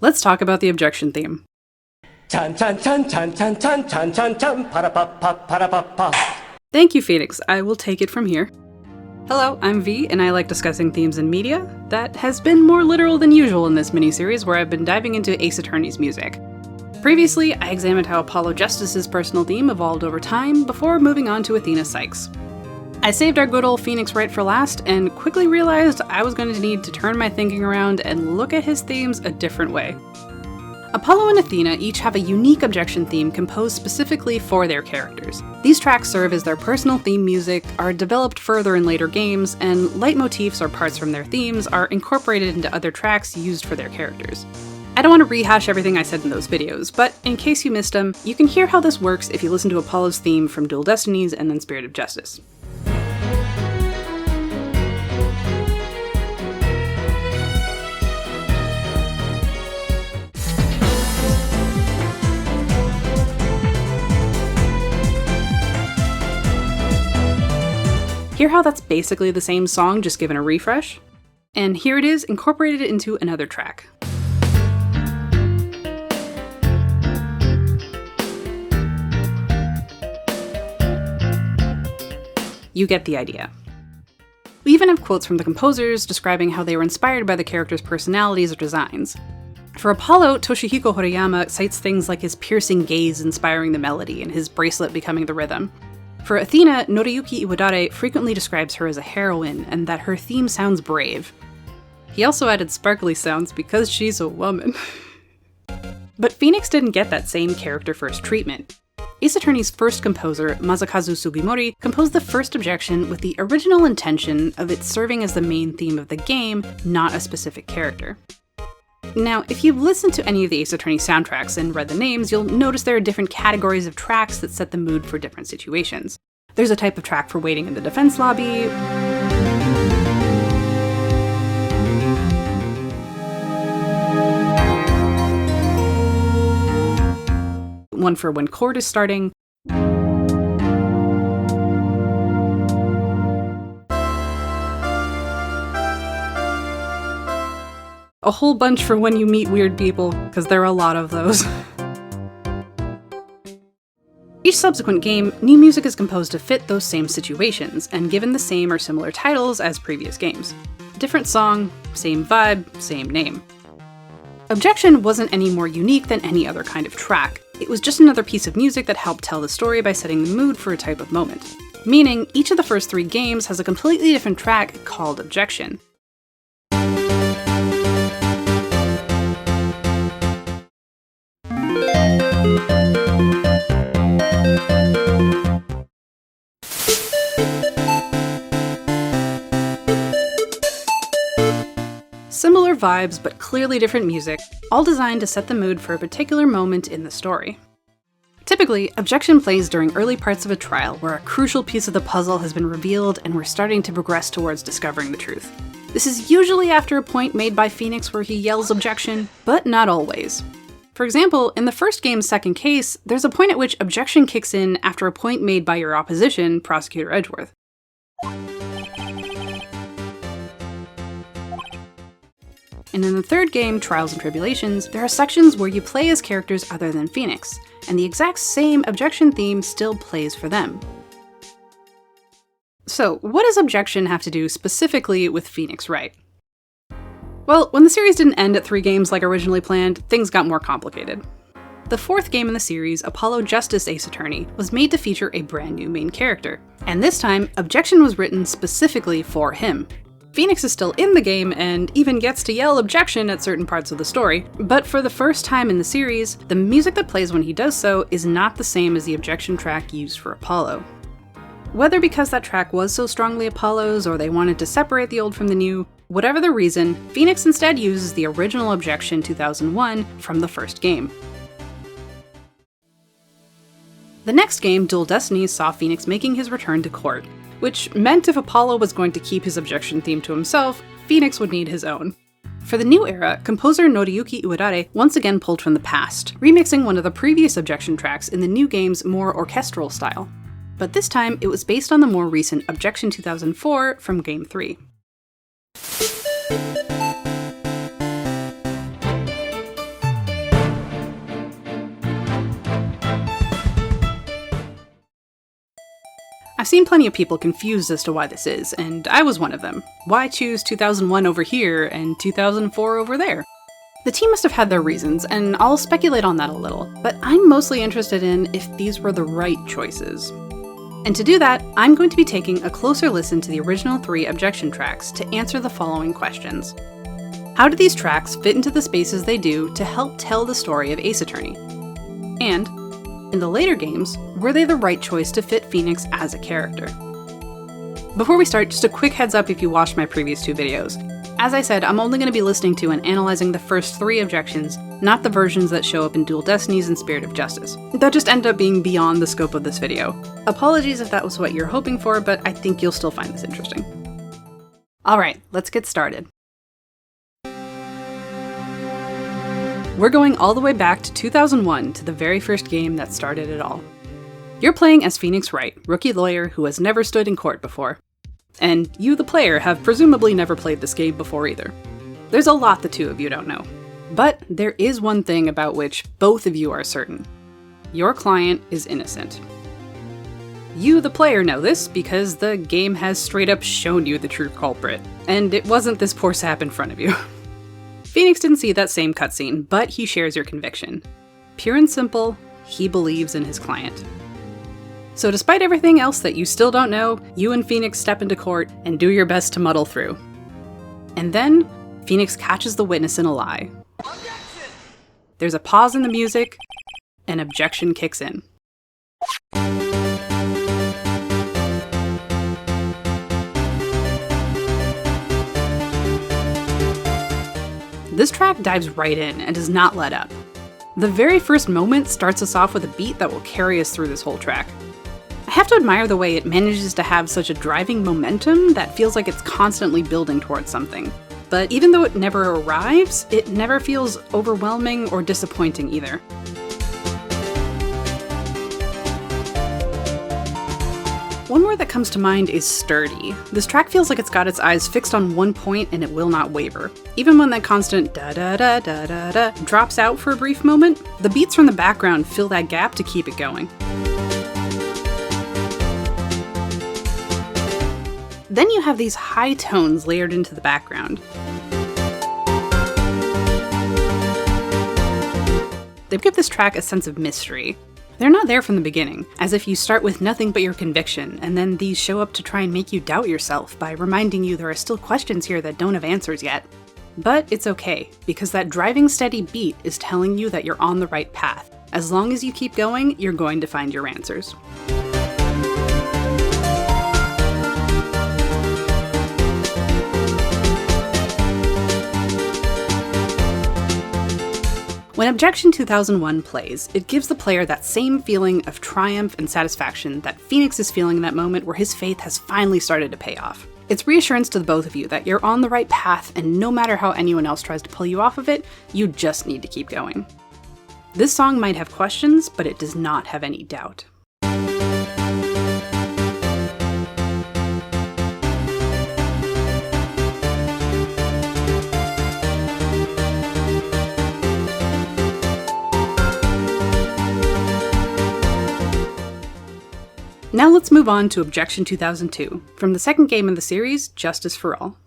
Let's talk about the Objection theme. Chan chan chan chan chan chan chan chan chan para-pa-pa. Thank you, Phoenix. I will take it from here. Hello, I'm V, and I like discussing themes in media. That has been more literal than usual in this miniseries, where I've been diving into Ace Attorney's music. Previously, I examined how Apollo Justice's personal theme evolved over time before moving on to Athena Sykes. I saved our good old Phoenix Wright for last, and quickly realized I was going to need to turn my thinking around and look at his themes a different way. Apollo and Athena each have a unique Objection theme composed specifically for their characters. These tracks serve as their personal theme music, are developed further in later games, and leitmotifs or parts from their themes are incorporated into other tracks used for their characters. I don't want to rehash everything I said in those videos, but in case you missed them, you can hear how this works if you listen to Apollo's theme from Dual Destinies and then Spirit of Justice. Hear how that's basically the same song, just given a refresh? And here it is, incorporated into another track. You get the idea. We even have quotes from the composers describing how they were inspired by the characters' personalities or designs. For Apollo, Toshihiko Horiyama cites things like his piercing gaze inspiring the melody and his bracelet becoming the rhythm. For Athena, Noriyuki Iwadare frequently describes her as a heroine and that her theme sounds brave. He also added sparkly sounds because she's a woman. But Phoenix didn't get that same character-first treatment. Ace Attorney's first composer, Masakazu Sugimori, composed the first Objection with the original intention of it serving as the main theme of the game, not a specific character. Now, if you've listened to any of the Ace Attorney soundtracks and read the names, you'll notice there are different categories of tracks that set the mood for different situations. There's a type of track for waiting in the defense lobby, one for when court is starting, a whole bunch for when you meet weird people, because there are a lot of those. Each subsequent game, new music is composed to fit those same situations, and given the same or similar titles as previous games. Different song, same vibe, same name. Objection wasn't any more unique than any other kind of track. It was just another piece of music that helped tell the story by setting the mood for a type of moment. Meaning, each of the first 3 games has a completely different track called Objection. Similar vibes, but clearly different music, all designed to set the mood for a particular moment in the story. Typically, Objection plays during early parts of a trial where a crucial piece of the puzzle has been revealed and we're starting to progress towards discovering the truth. This is usually after a point made by Phoenix where he yells Objection, but not always. For example, in the first game's second case, there's a point at which Objection kicks in after a point made by your opposition, Prosecutor Edgeworth. And in the third game, Trials and Tribulations, there are sections where you play as characters other than Phoenix, and the exact same Objection theme still plays for them. So, what does Objection have to do specifically with Phoenix Wright? Well, when the series didn't end at 3 games like originally planned, things got more complicated. The 4th game in the series, Apollo Justice Ace Attorney, was made to feature a brand new main character, and this time, Objection was written specifically for him. Phoenix is still in the game and even gets to yell Objection at certain parts of the story, but for the first time in the series, the music that plays when he does so is not the same as the Objection track used for Apollo. Whether because that track was so strongly Apollo's or they wanted to separate the old from the new, whatever the reason, Phoenix instead uses the original Objection 2001 from the first game. The next game, Dual Destinies, saw Phoenix making his return to court, which meant if Apollo was going to keep his Objection theme to himself, Phoenix would need his own. For the new era, composer Noriyuki Iwadare once again pulled from the past, remixing one of the previous Objection tracks in the new game's more orchestral style. But this time, it was based on the more recent Objection 2004 from Game 3. I've seen plenty of people confused as to why this is, and I was one of them. Why choose 2001 over here and 2004 over there? The team must have had their reasons, and I'll speculate on that a little, but I'm mostly interested in if these were the right choices. And to do that, I'm going to be taking a closer listen to the original 3 Objection tracks to answer the following questions. How do these tracks fit into the spaces they do to help tell the story of Ace Attorney? And, in the later games, were they the right choice to fit Phoenix as a character? Before we start, just a quick heads up if you watched my previous 2 videos. As I said, I'm only going to be listening to and analyzing the first 3 objections, not the versions that show up in Dual Destinies and Spirit of Justice. That just ended up being beyond the scope of this video. Apologies if that was what you're hoping for, but I think you'll still find this interesting. Alright, let's get started. We're going all the way back to 2001 to the very first game that started it all. You're playing as Phoenix Wright, rookie lawyer who has never stood in court before. And you, the player, have presumably never played this game before either. There's a lot the 2 of you don't know. But there is one thing about which both of you are certain. Your client is innocent. You, the player, know this because the game has straight up shown you the true culprit, and it wasn't this poor sap in front of you. Phoenix didn't see that same cutscene, but he shares your conviction. Pure and simple, he believes in his client. So despite everything else that you still don't know, you and Phoenix step into court and do your best to muddle through. And then, Phoenix catches the witness in a lie. Objection! There's a pause in the music, and objection kicks in. This track dives right in and does not let up. The very first moment starts us off with a beat that will carry us through this whole track. I have to admire the way it manages to have such a driving momentum that feels like it's constantly building towards something. But even though it never arrives, it never feels overwhelming or disappointing either. One word that comes to mind is sturdy. This track feels like it's got its eyes fixed on one point and it will not waver. Even when that constant da-da-da-da-da-da drops out for a brief moment, the beats from the background fill that gap to keep it going. Then you have these high tones layered into the background. They give this track a sense of mystery. They're not there from the beginning, as if you start with nothing but your conviction, and then these show up to try and make you doubt yourself by reminding you there are still questions here that don't have answers yet. But it's okay, because that driving steady beat is telling you that you're on the right path. As long as you keep going, you're going to find your answers. When Objection 2001 plays, it gives the player that same feeling of triumph and satisfaction that Phoenix is feeling in that moment where his faith has finally started to pay off. It's reassurance to the both of you that you're on the right path, and no matter how anyone else tries to pull you off of it, you just need to keep going. This song might have questions, but it does not have any doubt. Now let's move on to Objection 2002, from the second game in the series, Justice for All.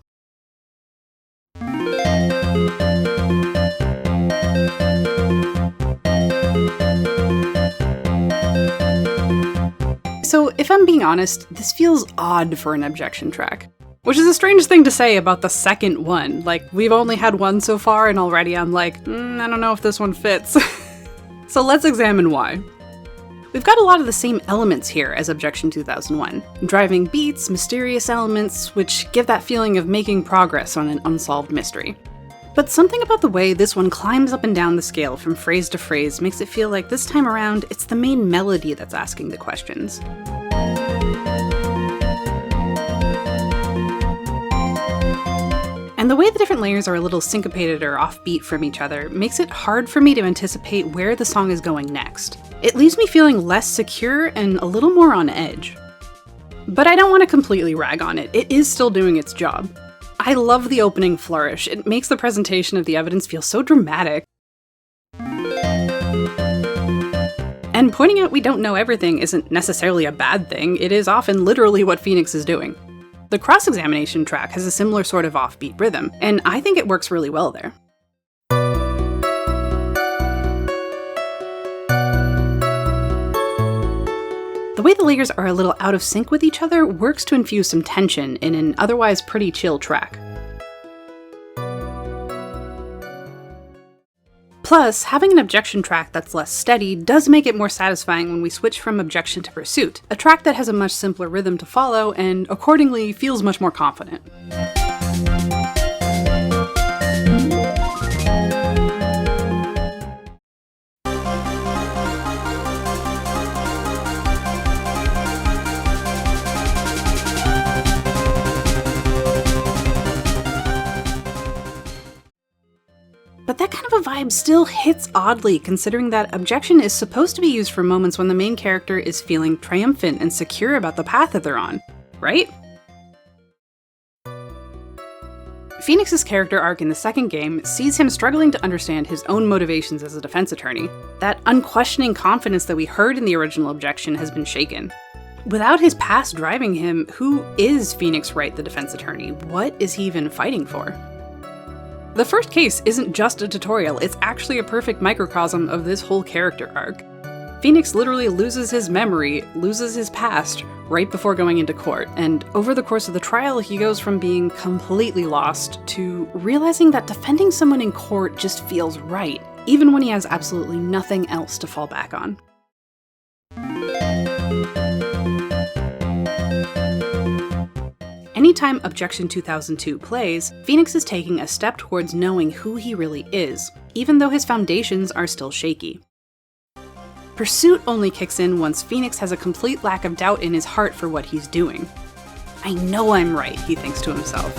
So, if I'm being honest, this feels odd for an Objection track. Which is a strange thing to say about the second one. Like, we've only had one so far, and already I'm like, I don't know if this one fits. So let's examine why. We've got a lot of the same elements here as Objection 2001. Driving beats, mysterious elements, which give that feeling of making progress on an unsolved mystery. But something about the way this one climbs up and down the scale from phrase to phrase makes it feel like this time around it's the main melody that's asking the questions. And the way the different layers are a little syncopated or offbeat from each other makes it hard for me to anticipate where the song is going next. It leaves me feeling less secure and a little more on edge. But I don't want to completely rag on it. It is still doing its job. I love the opening flourish. It makes the presentation of the evidence feel so dramatic. And pointing out we don't know everything isn't necessarily a bad thing, it is often literally what Phoenix is doing. The cross-examination track has a similar sort of offbeat rhythm, and I think it works really well there. The way the layers are a little out of sync with each other works to infuse some tension in an otherwise pretty chill track. Plus, having an Objection track that's less steady does make it more satisfying when we switch from Objection to Pursuit, a track that has a much simpler rhythm to follow and accordingly feels much more confident. But that kind of a vibe still hits oddly, considering that Objection is supposed to be used for moments when the main character is feeling triumphant and secure about the path that they're on, right? Phoenix's character arc in the second game sees him struggling to understand his own motivations as a defense attorney. That unquestioning confidence that we heard in the original Objection has been shaken. Without his past driving him, who is Phoenix Wright, the defense attorney? What is he even fighting for? The first case isn't just a tutorial, it's actually a perfect microcosm of this whole character arc. Phoenix literally loses his memory, loses his past, right before going into court, and over the course of the trial he goes from being completely lost to realizing that defending someone in court just feels right, even when he has absolutely nothing else to fall back on. Anytime Objection 2002 plays, Phoenix is taking a step towards knowing who he really is, even though his foundations are still shaky. Pursuit only kicks in once Phoenix has a complete lack of doubt in his heart for what he's doing. I know I'm right, he thinks to himself.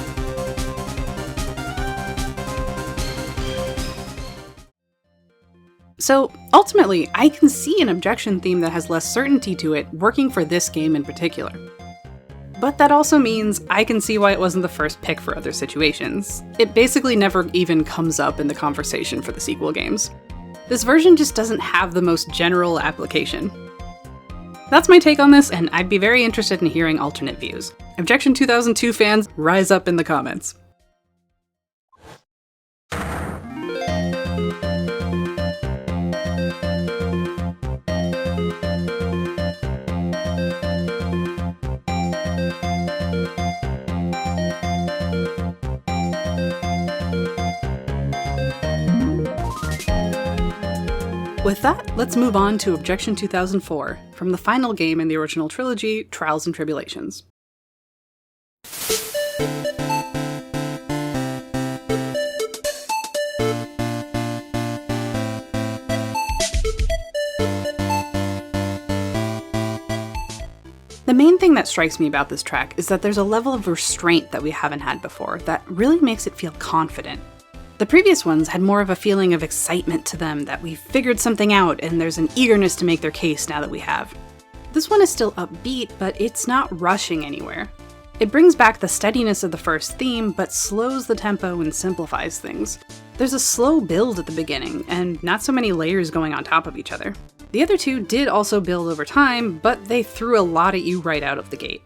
So, ultimately, I can see an Objection theme that has less certainty to it working for this game in particular. But that also means I can see why it wasn't the first pick for other situations. It basically never even comes up in the conversation for the sequel games. This version just doesn't have the most general application. That's my take on this, and I'd be very interested in hearing alternate views. Objection 2002 fans, rise up in the comments. With that, let's move on to Objection 2004, from the final game in the original trilogy, Trials and Tribulations. The main thing that strikes me about this track is that there's a level of restraint that we haven't had before that really makes it feel confident. The previous ones had more of a feeling of excitement to them, that we've figured something out and there's an eagerness to make their case now that we have. This one is still upbeat, but it's not rushing anywhere. It brings back the steadiness of the first theme, but slows the tempo and simplifies things. There's a slow build at the beginning, and not so many layers going on top of each other. The other two did also build over time, but they threw a lot at you right out of the gate.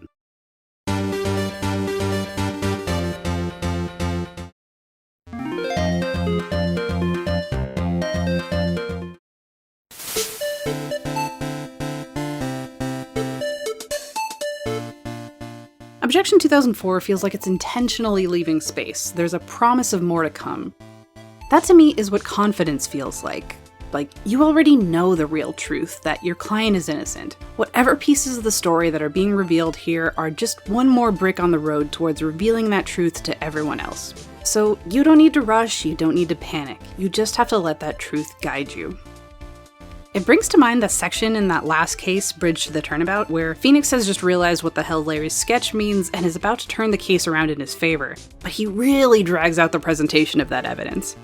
Objection 2004 feels like it's intentionally leaving space. There's a promise of more to come. That to me is what confidence feels like. Like, you already know the real truth, that your client is innocent. Whatever pieces of the story that are being revealed here are just one more brick on the road towards revealing that truth to everyone else. So you don't need to rush, you don't need to panic. You just have to let that truth guide you. It brings to mind the section in that last case, Bridge to the Turnabout, where Phoenix has just realized what the hell Larry's sketch means and is about to turn the case around in his favor, but he really drags out the presentation of that evidence.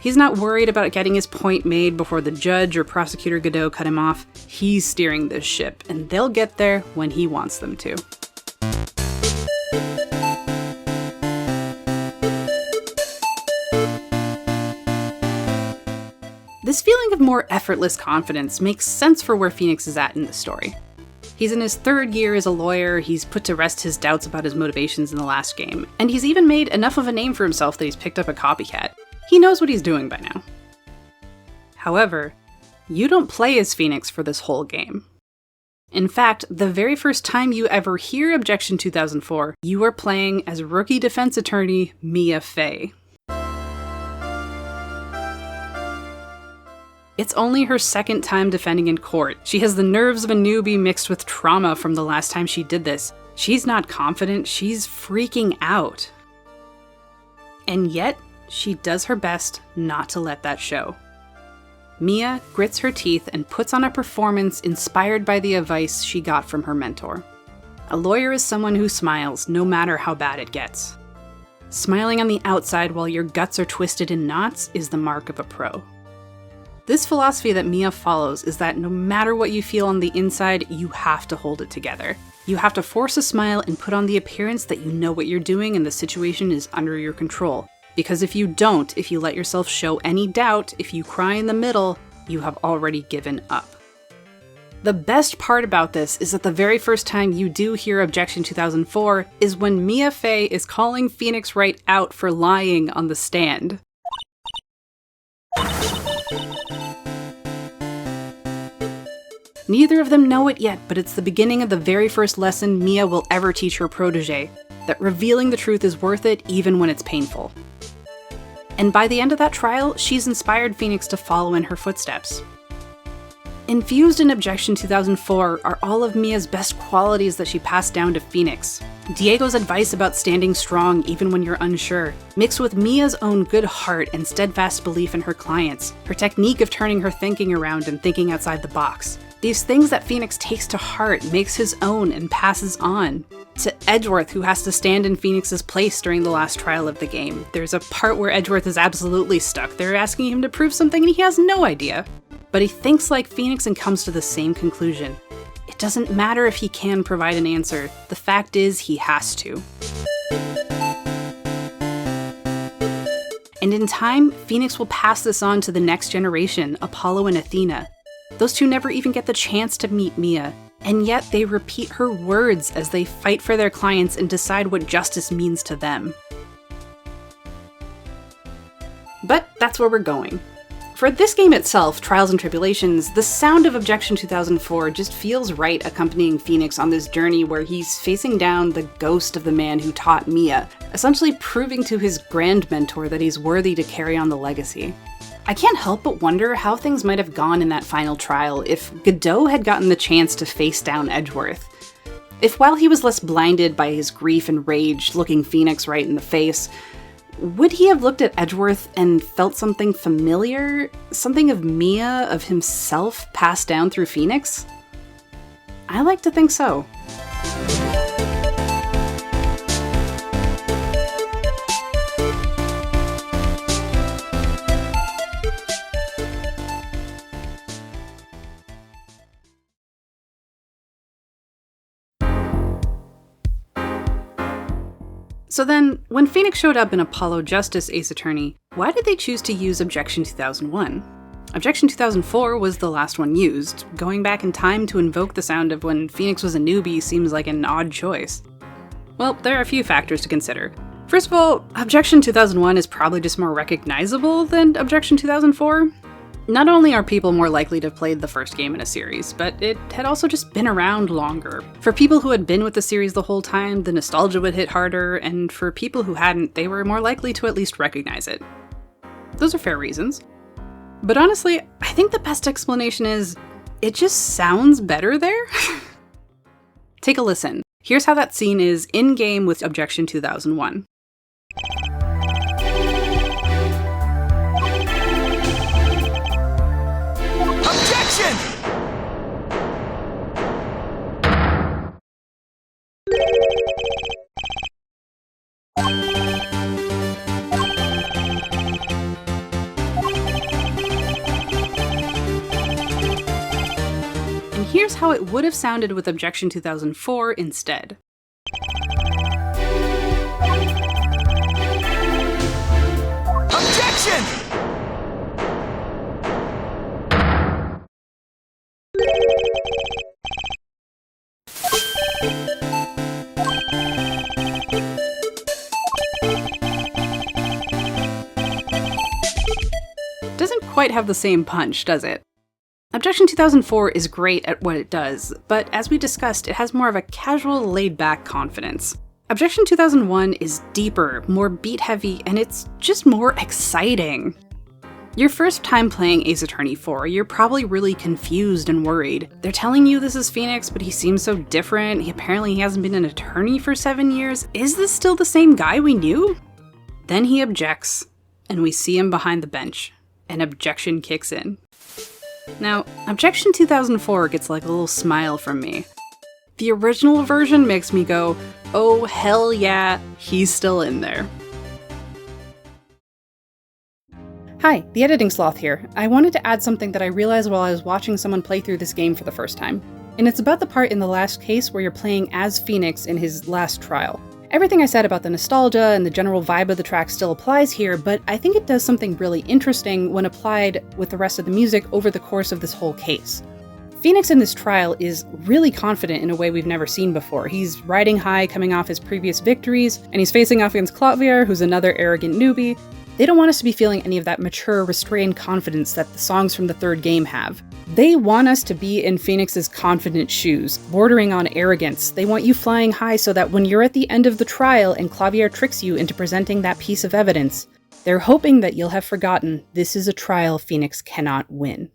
He's not worried about getting his point made before the judge or prosecutor Godot cut him off. He's steering this ship, and they'll get there when he wants them to. This feeling of more effortless confidence makes sense for where Phoenix is at in the story. He's in his 3rd year as a lawyer, he's put to rest his doubts about his motivations in the last game, and he's even made enough of a name for himself that he's picked up a copycat. He knows what he's doing by now. However, you don't play as Phoenix for this whole game. In fact, the very first time you ever hear Objection 2004, you are playing as rookie defense attorney Mia Fey. It's only her 2nd time defending in court. She has the nerves of a newbie mixed with trauma from the last time she did this. She's not confident, she's freaking out. And yet, she does her best not to let that show. Mia grits her teeth and puts on a performance inspired by the advice she got from her mentor. A lawyer is someone who smiles no matter how bad it gets. Smiling on the outside while your guts are twisted in knots is the mark of a pro. This philosophy that Mia follows is that no matter what you feel on the inside, you have to hold it together. You have to force a smile and put on the appearance that you know what you're doing and the situation is under your control. Because if you don't, if you let yourself show any doubt, if you cry in the middle, you have already given up. The best part about this is that the very first time you do hear Objection 2004 is when Mia Fey is calling Phoenix Wright out for lying on the stand. Neither of them know it yet, but it's the beginning of the very first lesson Mia will ever teach her protege, that revealing the truth is worth it even when it's painful. And by the end of that trial, she's inspired Phoenix to follow in her footsteps. Infused in Objection 2004 are all of Mia's best qualities that she passed down to Phoenix. Diego's advice about standing strong even when you're unsure, mixed with Mia's own good heart and steadfast belief in her clients, her technique of turning her thinking around and thinking outside the box. These things that Phoenix takes to heart, makes his own, and passes on. To Edgeworth, who has to stand in Phoenix's place during the last trial of the game. There's a part where Edgeworth is absolutely stuck. They're asking him to prove something and he has no idea. But he thinks like Phoenix and comes to the same conclusion. It doesn't matter if he can provide an answer. The fact is, he has to. And in time, Phoenix will pass this on to the next generation, Apollo and Athena. Those two never even get the chance to meet Mia, and yet they repeat her words as they fight for their clients and decide what justice means to them. But that's where we're going. For this game itself, Trials and Tribulations, the sound of Objection 2004 just feels right accompanying Phoenix on this journey where he's facing down the ghost of the man who taught Mia, essentially proving to his grand mentor that he's worthy to carry on the legacy. I can't help but wonder how things might have gone in that final trial if Godot had gotten the chance to face down Edgeworth. If while he was less blinded by his grief and rage, looking Phoenix right in the face, would he have looked at Edgeworth and felt something familiar? Something of Mia, of himself, passed down through Phoenix? I like to think so. So then, when Phoenix showed up in Apollo Justice Ace Attorney, why did they choose to use Objection 2001? Objection 2004 was the last one used. Going back in time to invoke the sound of when Phoenix was a newbie seems like an odd choice. Well, there are a few factors to consider. First of all, Objection 2001 is probably just more recognizable than Objection 2004. Not only are people more likely to have played the first game in a series, but it had also just been around longer. For people who had been with the series the whole time, the nostalgia would hit harder, and for people who hadn't, they were more likely to at least recognize it. Those are fair reasons. But honestly, I think the best explanation is, it just sounds better there? Take a listen. Here's how that scene is in-game with Objection 2001. And here's how it would have sounded with Objection 2004 instead. Objection! quite have the same punch, does it? Objection 2004 is great at what it does, but as we discussed, it has more of a casual, laid-back confidence. Objection 2001 is deeper, more beat-heavy, and it's just more exciting. Your first time playing Ace Attorney 4, you're probably really confused and worried. They're telling you this is Phoenix, but he seems so different. Apparently he hasn't been an attorney for 7 years. Is this still the same guy we knew? Then he objects, and we see him behind the bench, and objection kicks in. Now, Objection 2004 gets like a little smile from me. The original version makes me go, oh hell yeah, he's still in there. Hi, the editing sloth here. I wanted to add something that I realized while I was watching someone play through this game for the first time. And it's about the part in the last case where you're playing as Phoenix in his last trial. Everything I said about the nostalgia and the general vibe of the track still applies here, but I think it does something really interesting when applied with the rest of the music over the course of this whole case. Phoenix in this trial is really confident in a way we've never seen before. He's riding high coming off his previous victories, and he's facing off against Clavier, who's another arrogant newbie. They don't want us to be feeling any of that mature, restrained confidence that the songs from the third game have. They want us to be in Phoenix's confident shoes, bordering on arrogance. They want you flying high so that when you're at the end of the trial and Clavier tricks you into presenting that piece of evidence, they're hoping that you'll have forgotten this is a trial Phoenix cannot win.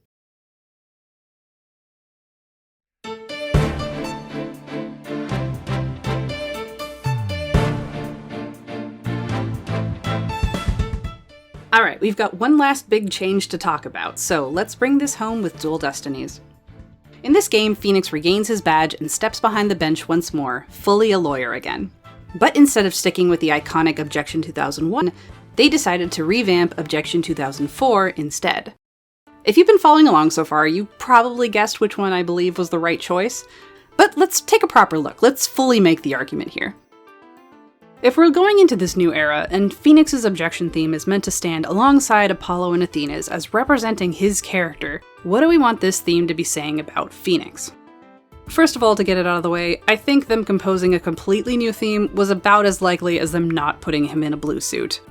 Alright, we've got one last big change to talk about, so let's bring this home with Dual Destinies. In this game, Phoenix regains his badge and steps behind the bench once more, fully a lawyer again. But instead of sticking with the iconic Objection 2001, they decided to revamp Objection 2004 instead. If you've been following along so far, you probably guessed which one I believe was the right choice, but let's take a proper look, let's fully make the argument here. If we're going into this new era, and Phoenix's objection theme is meant to stand alongside Apollo and Athena's as representing his character, what do we want this theme to be saying about Phoenix? First of all, to get it out of the way, I think them composing a completely new theme was about as likely as them not putting him in a blue suit.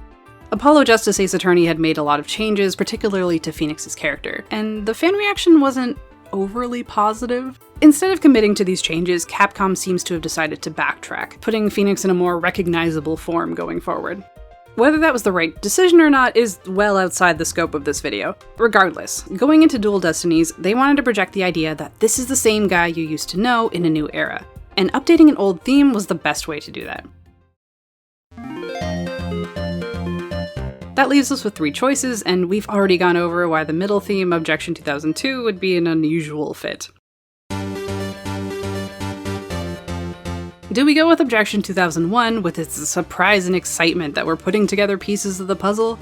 Apollo Justice Ace Attorney had made a lot of changes, particularly to Phoenix's character, and the fan reaction wasn't overly positive. Instead of committing to these changes, Capcom seems to have decided to backtrack, putting Phoenix in a more recognizable form going forward. Whether that was the right decision or not is well outside the scope of this video. Regardless, going into Dual Destinies, they wanted to project the idea that this is the same guy you used to know in a new era, and updating an old theme was the best way to do that. That leaves us with 3 choices, and we've already gone over why the middle theme, Objection 2002, would be an unusual fit. Do we go with Objection 2001 with its surprise and excitement that we're putting together pieces of the puzzle?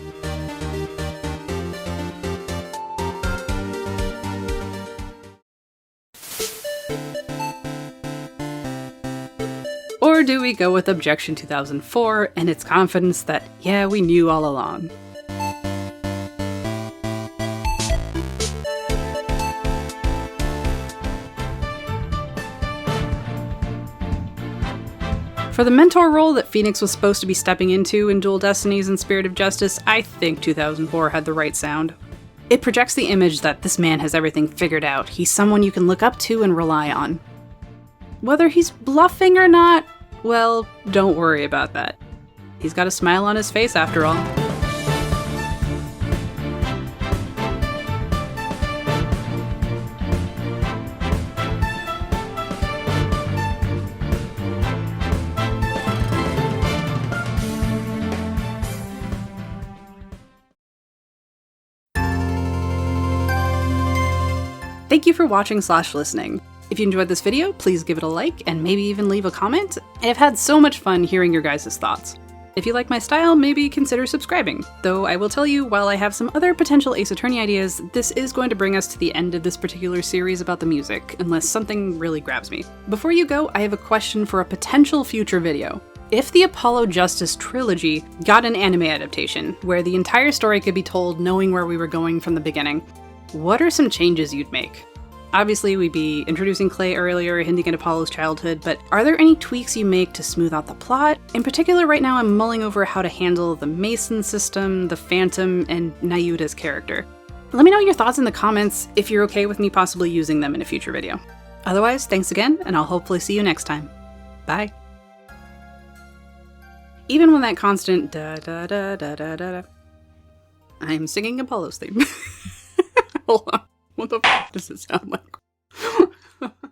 Or do we go with Objection 2004 and its confidence that, yeah, we knew all along? For the mentor role that Phoenix was supposed to be stepping into in Dual Destinies and Spirit of Justice, I think 2004 had the right sound. It projects the image that this man has everything figured out. He's someone you can look up to and rely on. Whether he's bluffing or not, well, don't worry about that. He's got a smile on his face after all. Thank you for watching/listening. If you enjoyed this video, please give it a like and maybe even leave a comment. I've had so much fun hearing your guys' thoughts. If you like my style, maybe consider subscribing. Though I will tell you, while I have some other potential Ace Attorney ideas, this is going to bring us to the end of this particular series about the music, unless something really grabs me. Before you go, I have a question for a potential future video. If the Apollo Justice trilogy got an anime adaptation, where the entire story could be told knowing where we were going from the beginning, what are some changes you'd make? Obviously, we'd be introducing Clay earlier, hinting at Apollo's childhood, but are there any tweaks you make to smooth out the plot? In particular, right now I'm mulling over how to handle the Mason system, the Phantom, and Nayuta's character. Let me know your thoughts in the comments if you're okay with me possibly using them in a future video. Otherwise, thanks again, and I'll hopefully see you next time. Bye. Even when that constant da da da da da da, I'm singing Apollo's theme. Hold on. What the f does it sound like?